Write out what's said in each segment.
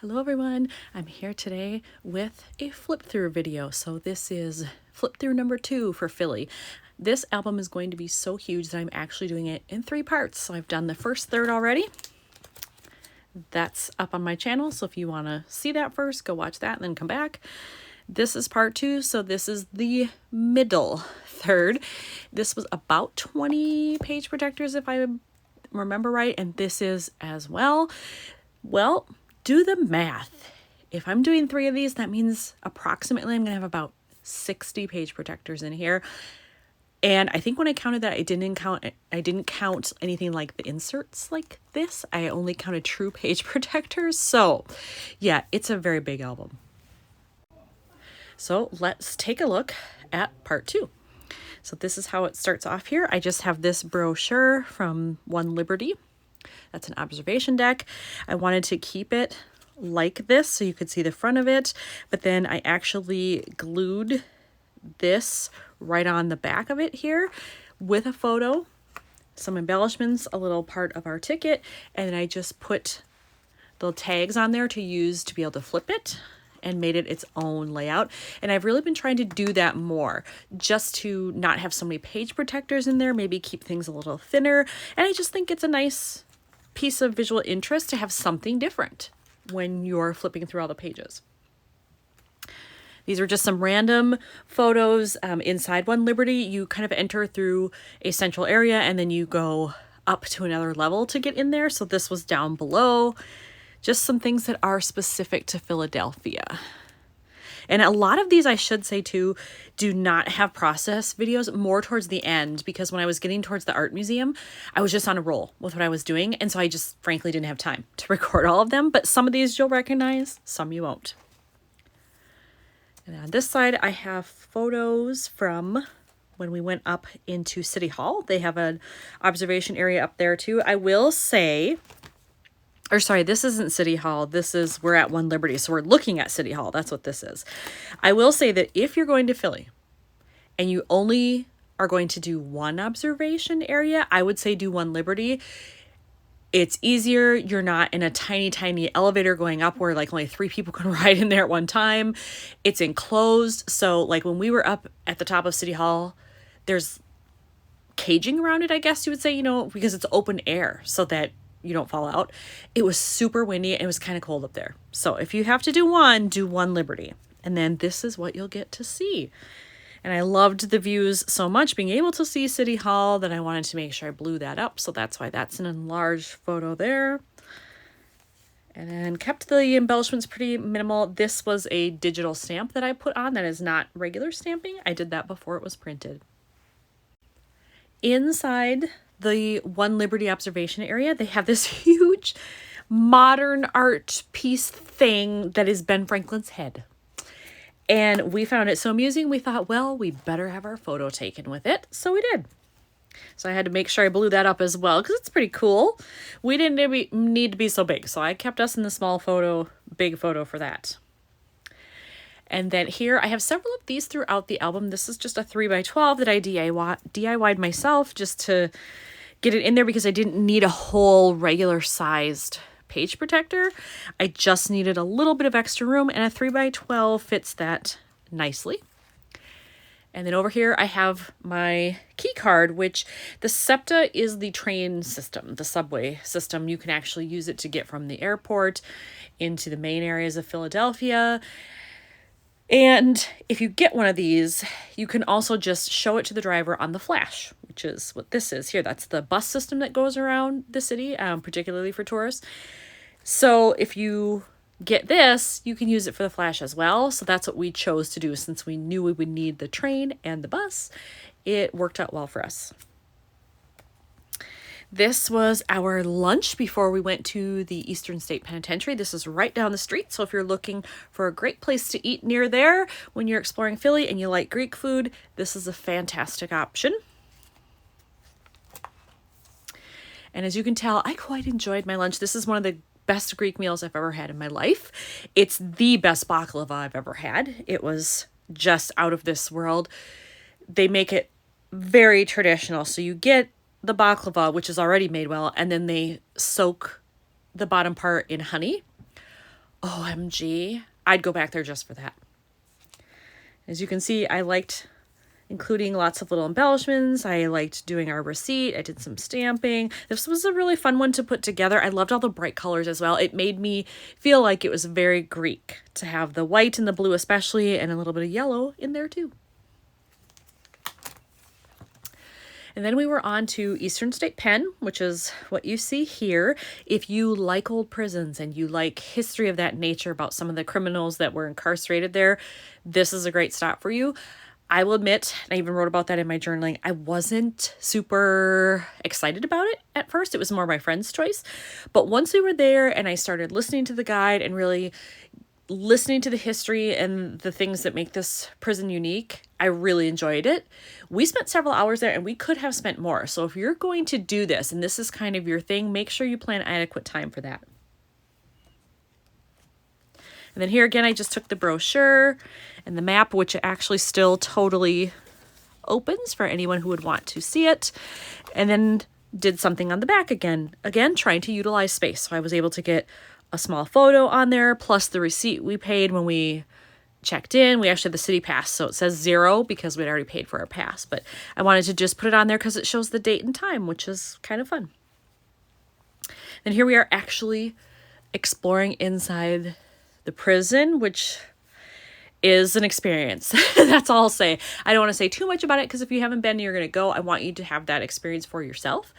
Hello everyone, I'm here today with a flip-through video. So this is flip-through number 2 for Philly. This album is going to be so huge that I'm actually doing it in 3 parts. So I've done the first third already. That's up on my channel, so if you want to see that first, go watch that and then come back. This is part 2, so this is the middle third. This was about 20 page protectors if I remember right, and this is as well. Well, do the math. If I'm doing 3 of these, that means approximately I'm going to have about 60 page protectors in here. And I think when I counted that, I didn't count anything like the inserts like this. I only counted true page protectors. So yeah, it's a very big album. So let's take a look at part 2. So this is how it starts off here. I just have this brochure from One Liberty. That's an observation deck. I wanted to keep it like this so you could see the front of it, but then I actually glued this right on the back of it here with a photo, some embellishments, a little part of our ticket, and then I just put the tags on there to use to be able to flip it and made it its own layout. And I've really been trying to do that more, just to not have so many page protectors in there, maybe keep things a little thinner. And I just think it's a nice piece of visual interest to have something different when you're flipping through all the pages. These are just some random photos inside One Liberty. You kind of enter through a central area and then you go up to another level to get in there. So this was down below. Just some things that are specific to Philadelphia. And a lot of these, I should say too, do not have process videos, more towards the end, because when I was getting towards the art museum, I was just on a roll with what I was doing. And so I just frankly didn't have time to record all of them, but some of these you'll recognize, some you won't. And on this side, I have photos from when we went up into City Hall. They have an observation area up there too. I will say, or sorry, this isn't City Hall. We're at One Liberty. So we're looking at City Hall. That's what this is. I will say that if you're going to Philly and you only are going to do one observation area, I would say do One Liberty. It's easier. You're not in a tiny, tiny elevator going up where like only 3 people can ride in there at one time. It's enclosed. So like when we were up at the top of City Hall, there's caging around it, I guess you would say, because it's open air so that you don't fall out. It was super windy and it was kind of cold up there. So if you have to do One Liberty. And then this is what you'll get to see. And I loved the views so much, being able to see City Hall, that I wanted to make sure I blew that up. So that's why that's an enlarged photo there. And then kept the embellishments pretty minimal. This was a digital stamp that I put on that is not regular stamping. I did that before it was printed. Inside the One Liberty observation area, they have this huge modern art piece thing that is Ben Franklin's head. And we found it so amusing, we thought, well, we better have our photo taken with it. So we did. So I had to make sure I blew that up as well, because it's pretty cool. We didn't need to be so big, so I kept us in the small photo, big photo for that. And then here I have several of these throughout the album. This is just a 3x12 that I DIY'd myself just to get it in there, because I didn't need a whole regular sized page protector. I just needed a little bit of extra room, and a 3x12 fits that nicely. And then over here I have my key card, which the SEPTA is the train system, the subway system. You can actually use it to get from the airport into the main areas of Philadelphia. And if you get one of these, you can also just show it to the driver on the flash, which is what this is here. That's the bus system that goes around the city, particularly for tourists. So if you get this, you can use it for the flash as well. So that's what we chose to do, since we knew we would need the train and the bus. It worked out well for us. This was our lunch before we went to the Eastern State Penitentiary. This is right down the street. So if you're looking for a great place to eat near there when you're exploring Philly and you like Greek food, this is a fantastic option. And as you can tell, I quite enjoyed my lunch. This is one of the best Greek meals I've ever had in my life. It's the best baklava I've ever had. It was just out of this world. They make it very traditional. So you get the baklava, which is already made well, and then they soak the bottom part in honey. OMG, I'd go back there just for that. As you can see, I liked including lots of little embellishments. I liked doing our receipt. I did some stamping. This was a really fun one to put together. I loved all the bright colors as well. It made me feel like it was very Greek to have the white and the blue especially, and a little bit of yellow in there too. And then we were on to Eastern State Pen, which is what you see here. If you like old prisons and you like history of that nature about some of the criminals that were incarcerated there, this is a great stop for you. I will admit, I even wrote about that in my journaling, I wasn't super excited about it at first. It was more my friend's choice. But once we were there and I started listening to the guide and really listening to the history and the things that make this prison unique, I really enjoyed it. We spent several hours there and we could have spent more. So if you're going to do this and this is kind of your thing, make sure you plan adequate time for that. And then here again, I just took the brochure and the map, which actually still totally opens for anyone who would want to see it. And then did something on the back again, trying to utilize space. So I was able to get a small photo on there, plus the receipt we paid when we checked in. We actually had the city pass, so it says 0 because we'd already paid for our pass. But I wanted to just put it on there because it shows the date and time, which is kind of fun. And here we are actually exploring inside the prison, which is an experience. That's all I'll say. I don't want to say too much about it because if you haven't been and you're going to go, I want you to have that experience for yourself.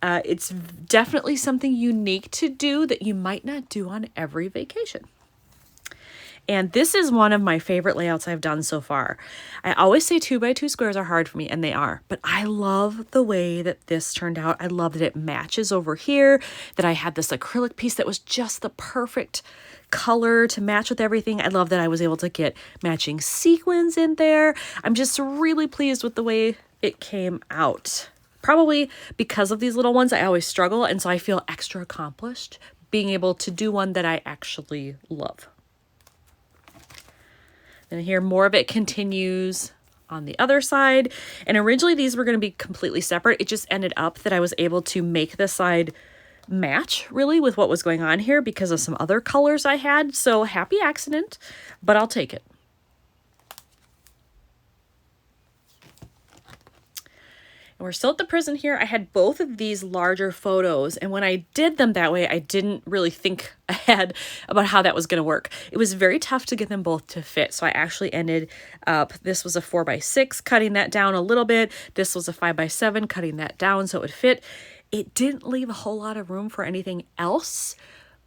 It's definitely something unique to do that you might not do on every vacation. And this is one of my favorite layouts I've done so far. I always say 2x2 squares are hard for me, and they are, but I love the way that this turned out. I love that it matches over here, that I had this acrylic piece that was just the perfect color to match with everything. I love that I was able to get matching sequins in there. I'm just really pleased with the way it came out. Probably because of these little ones, I always struggle, and so I feel extra accomplished being able to do one that I actually love. And here more of it continues on the other side. And originally these were going to be completely separate. It just ended up that I was able to make the side match really with what was going on here because of some other colors I had. So happy accident, but I'll take it. And we're still at the prison here. I had both of these larger photos, and when I did them that way, I didn't really think ahead about how that was going to work. It was very tough to get them both to fit, so I actually ended up, this was a 4x6, cutting that down a little bit. This was a 5x7, cutting that down so it would fit. It didn't leave a whole lot of room for anything else,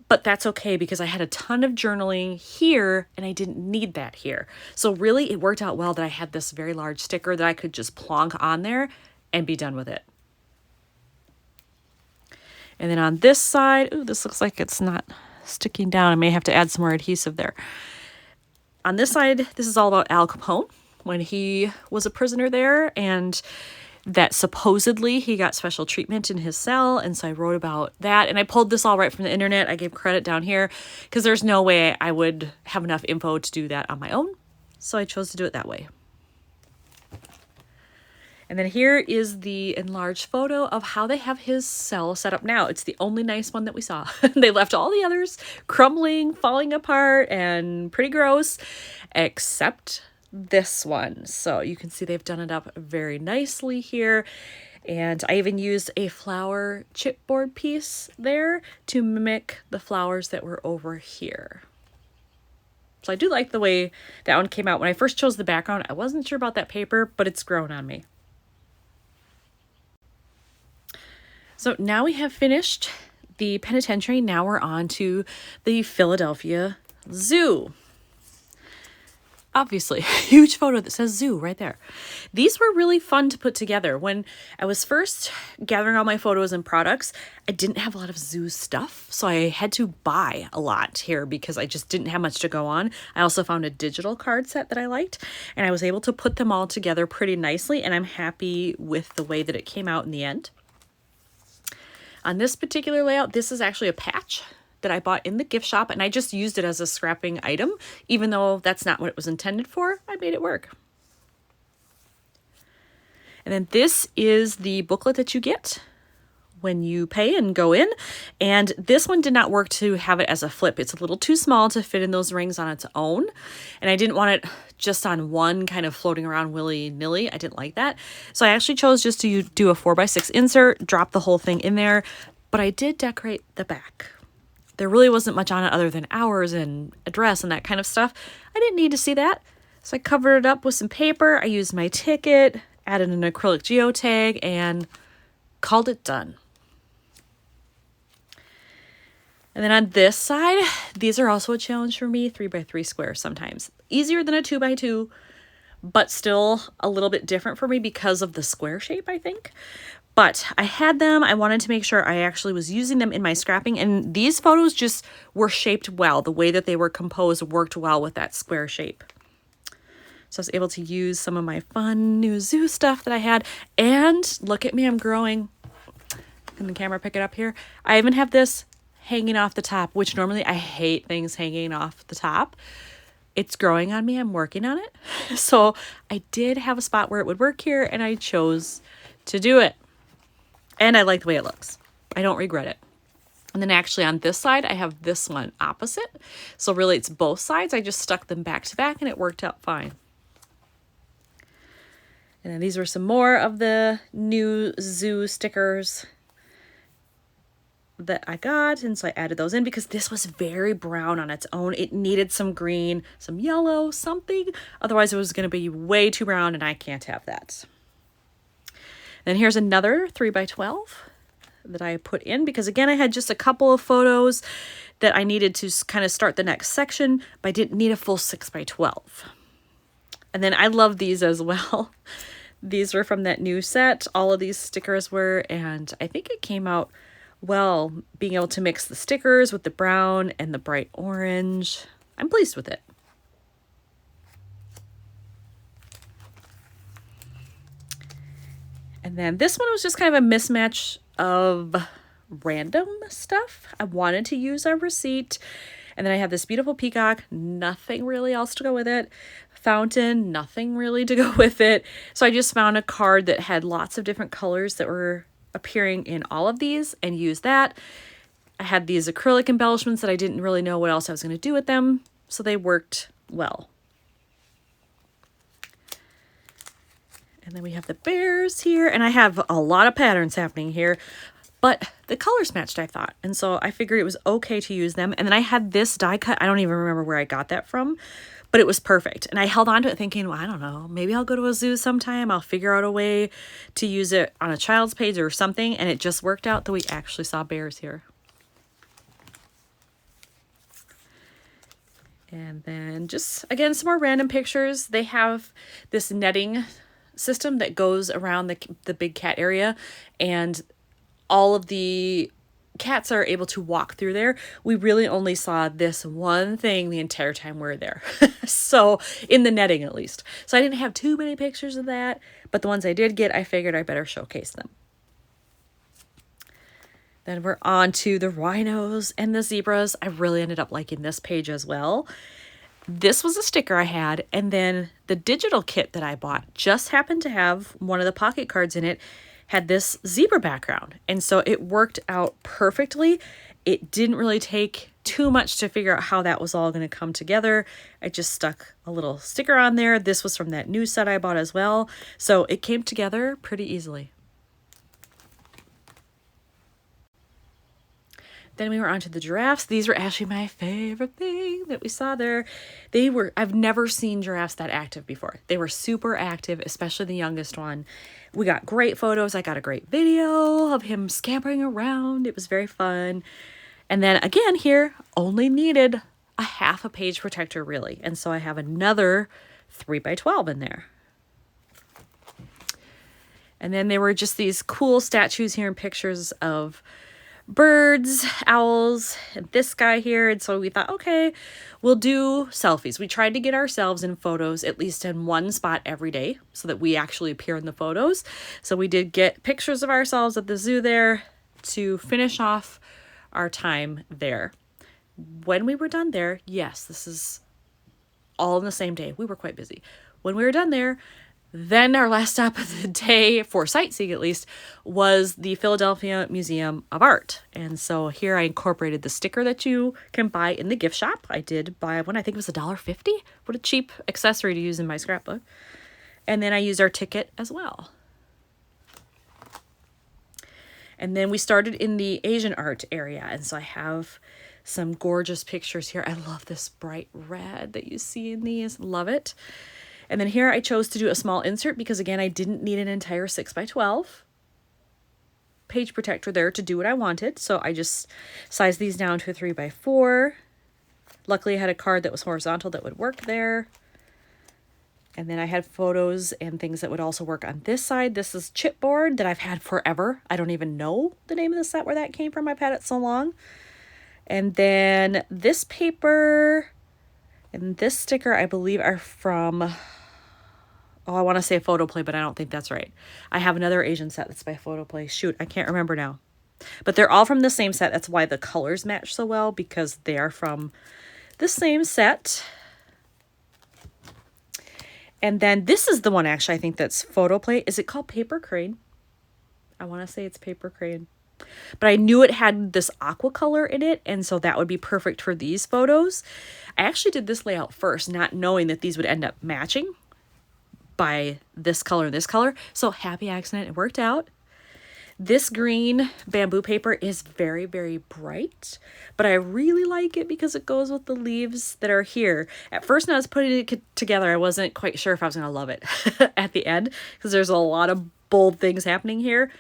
but that's okay because I had a ton of journaling here and I didn't need that here. So really it worked out well that I had this very large sticker that I could just plonk on there and be done with it. And then on this side, ooh, this looks like it's not sticking down. I may have to add some more adhesive there. On this side, this is all about Al Capone when he was a prisoner there, and that supposedly he got special treatment in his cell. And so I wrote about that, and I pulled this all right from the internet. I gave credit down here because there's no way I would have enough info to do that on my own. So I chose to do it that way. And then here is the enlarged photo of how they have his cell set up now. It's the only nice one that we saw. They left all the others crumbling, falling apart, and pretty gross, except this one. So you can see they've done it up very nicely here. And I even used a flower chipboard piece there to mimic the flowers that were over here. So I do like the way that one came out. When I first chose the background, I wasn't sure about that paper, but it's grown on me. So now we have finished the penitentiary. Now we're on to the Philadelphia Zoo. Obviously, huge photo that says zoo right there. These were really fun to put together. When I was first gathering all my photos and products, I didn't have a lot of zoo stuff, so I had to buy a lot here because I just didn't have much to go on. I also found a digital card set that I liked, and I was able to put them all together pretty nicely, and I'm happy with the way that it came out in the end. On this particular layout, this is actually a patch that I bought in the gift shop, and I just used it as a scrapping item. Even though that's not what it was intended for, I made it work. And then this is the booklet that you get when you pay and go in. And this one did not work to have it as a flip. It's a little too small to fit in those rings on its own. And I didn't want it just on one kind of floating around willy-nilly. I didn't like that. So I actually chose just to do a 4x6 insert, drop the whole thing in there. But I did decorate the back. There really wasn't much on it other than hours and address and that kind of stuff. I didn't need to see that. So I covered it up with some paper. I used my ticket, added an acrylic geotag, and called it done. And then on this side, these are also a challenge for me, 3x3 squares sometimes. Easier than a 2x2, but still a little bit different for me because of the square shape, I think. But I had them. I wanted to make sure I actually was using them in my scrapping, and these photos just were shaped well. The way that they were composed worked well with that square shape. So I was able to use some of my fun new zoo stuff that I had. And look at me, I'm growing. Can the camera pick it up here? I even have this hanging off the top, which normally I hate things hanging off the top. It's growing on me. I'm working on it. So I did have a spot where it would work here, and I chose to do it. And I like the way it looks. I don't regret it. And then actually on this side, I have this one opposite. So really it's both sides. I just stuck them back to back and it worked out fine. And then these were some more of the new zoo stickers that I got, and so I added those in because this was very brown on its own. It needed some green, some yellow, something. Otherwise it was going to be way too brown, and I can't have that. Then here's another 3x12 that I put in because, again, I had just a couple of photos that I needed to kind of start the next section, but I didn't need a full 6x12. And then I love these as well. These were from that new set. All of these stickers were, and I think it came out well, being able to mix the stickers with the brown and the bright orange. I'm pleased with it. And then this one was just kind of a mismatch of random stuff. I wanted to use a receipt. And then I have this beautiful peacock, nothing really else to go with it. Fountain, nothing really to go with it. So I just found a card that had lots of different colors that were appearing in all of these and used that. I had these acrylic embellishments that I didn't really know what else I was going to do with them, so they worked well. And then we have the bears here, and I have a lot of patterns happening here, but the colors matched, I thought, and so I figured it was okay to use them. And then I had this die cut. I don't even remember where I got that from, but it was perfect. And I held on to it thinking, well, I don't know, maybe I'll go to a zoo sometime. I'll figure out a way to use it on a child's page or something. And it just worked out that we actually saw bears here. And then just, again, some more random pictures. They have this netting system that goes around the big cat area, and all of the cats are able to walk through there. We really only saw this one thing the entire time we were there. So in the netting, at least. So I didn't have too many pictures of that, but the ones I did get, I figured I better showcase them. Then we're on to the rhinos and the zebras. I really ended up liking this page as well. This was a sticker I had, and then the digital kit that I bought just happened to have one of the pocket cards in it had this zebra background, and so it worked out perfectly. It didn't really take too much to figure out how that was all going to come together. I just stuck a little sticker on there. This was from that new set I bought as well, so it came together pretty easily. Then we were on to the giraffes. These were actually my favorite thing that we saw there. I've never seen giraffes that active before. They were super active, especially the youngest one. We got great photos. I got a great video of him scampering around. It was very fun. And then again here, only needed a half a page protector really. And so I have another 3x12 in there. And then there were just these cool statues here and pictures of birds, owls, and this guy here. And so we thought, okay, we'll do selfies. We tried to get ourselves in photos at least in one spot every day so that we actually appear in the photos. So we did get pictures of ourselves at the zoo there to finish off our time there. When we were done there, yes, this is all in the same day. We were quite busy. When we were done there, Then our last stop of the day, for sightseeing at least, was the Philadelphia Museum of Art. And so here I incorporated the sticker that you can buy in the gift shop. I did buy one, I think it was $1.50. What a cheap accessory to use in my scrapbook. And then I used our ticket as well. And then we started in the Asian art area. And so I have some gorgeous pictures here. I love this bright red that you see in these. Love it. And then here I chose to do a small insert because, again, I didn't need an entire 6x12 page protector there to do what I wanted. So I just sized these down to a 3x4. Luckily, I had a card that was horizontal that would work there. And then I had photos and things that would also work on this side. This is chipboard that I've had forever. I don't even know the name of the set where that came from. I've had it so long. And then this paper and this sticker, I believe, are from... Oh, I want to say Photoplay, but I don't think that's right. I have another Asian set that's by Photoplay. Shoot, I can't remember now. But they're all from the same set. That's why the colors match so well, because they are from the same set. And then this is the one, actually, I think that's Photoplay. Is it called Paper Crane? I want to say it's Paper Crane. But I knew it had this aqua color in it, and so that would be perfect for these photos. I actually did this layout first, not knowing that these would end up matching by this color and this color. So happy accident, it worked out. This green bamboo paper is very, very bright, but I really like it because it goes with the leaves that are here. At first, when I was putting it together, I wasn't quite sure if I was going to love it at the end because there's a lot of bold things happening here,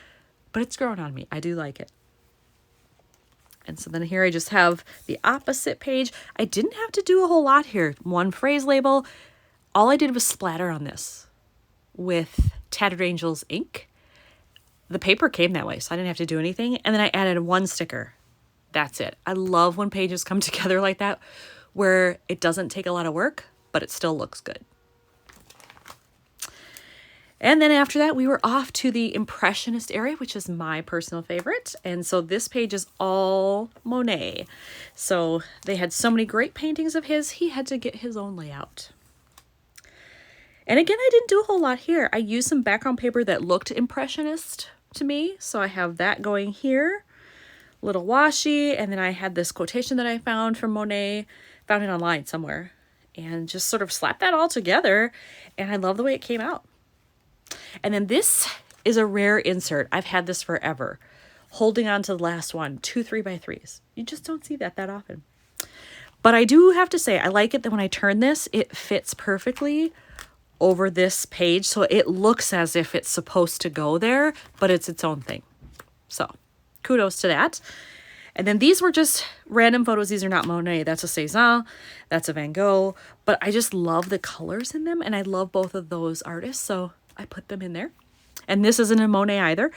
but it's grown on me. I do like it. And so then here I just have the opposite page. I didn't have to do a whole lot here. One phrase label. All I did was splatter on this with Tattered Angels ink. The paper came that way, so I didn't have to do anything. And then I added one sticker. That's it. I love when pages come together like that, where it doesn't take a lot of work, but it still looks good. And then after that, we were off to the Impressionist area, which is my personal favorite. And so this page is all Monet. So they had so many great paintings of his, he had to get his own layout. And again, I didn't do a whole lot here. I used some background paper that looked Impressionist to me. So I have that going here, little washi, and then I had this quotation that I found from Monet, found it online somewhere, and just sort of slapped that all together. And I love the way it came out. And then this is a rare insert. I've had this forever. Holding on to the last one, 2 3x3s. You just don't see that often. But I do have to say, I like it that when I turn this, it fits perfectly over this page. So it looks as if it's supposed to go there, but it's its own thing. So kudos to that. And then these were just random photos. These are not Monet. That's a Cézanne. That's a Van Gogh. But I just love the colors in them. And I love both of those artists. So I put them in there. And this isn't a Monet either.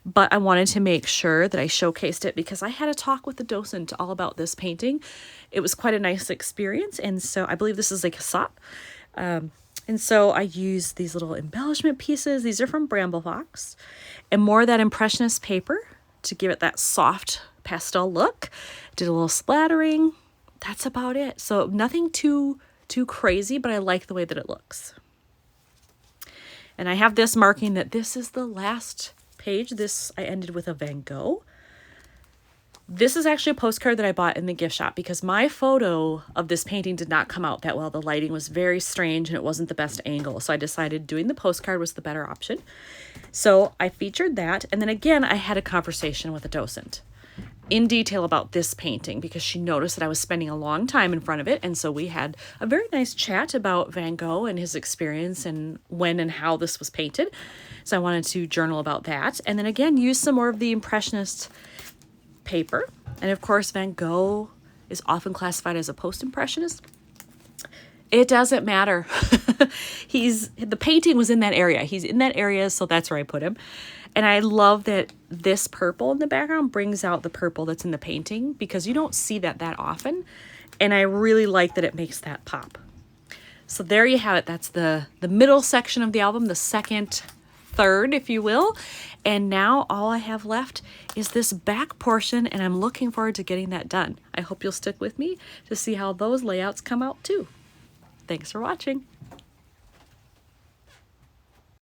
But I wanted to make sure that I showcased it because I had a talk with the docent all about this painting. It was quite a nice experience. And so I believe this is a cassette. And so I used these little embellishment pieces. These are from Bramble Fox. And more of that Impressionist paper to give it that soft pastel look. Did a little splattering. That's about it. So nothing too crazy, but I like the way that it looks. And I have this marking that this is the last page. This I ended with a Van Gogh. This is actually a postcard that I bought in the gift shop because my photo of this painting did not come out that well. The lighting was very strange and it wasn't the best angle. So I decided doing the postcard was the better option. So I featured that. And then again, I had a conversation with a docent in detail about this painting because she noticed that I was spending a long time in front of it. And so we had a very nice chat about Van Gogh and his experience and when and how this was painted. So I wanted to journal about that. And then again, use some more of the Impressionist paper. And of course, Van Gogh is often classified as a post-impressionist. It doesn't matter. The painting was in that area. He's in that area, so that's where I put him. And I love that this purple in the background brings out the purple that's in the painting because you don't see that often. And I really like that it makes that pop. So there you have it. That's the middle section of the album, the second third, if you will. And now all I have left is this back portion, and I'm looking forward to getting that done. I hope you'll stick with me to see how those layouts come out too. Thanks for watching.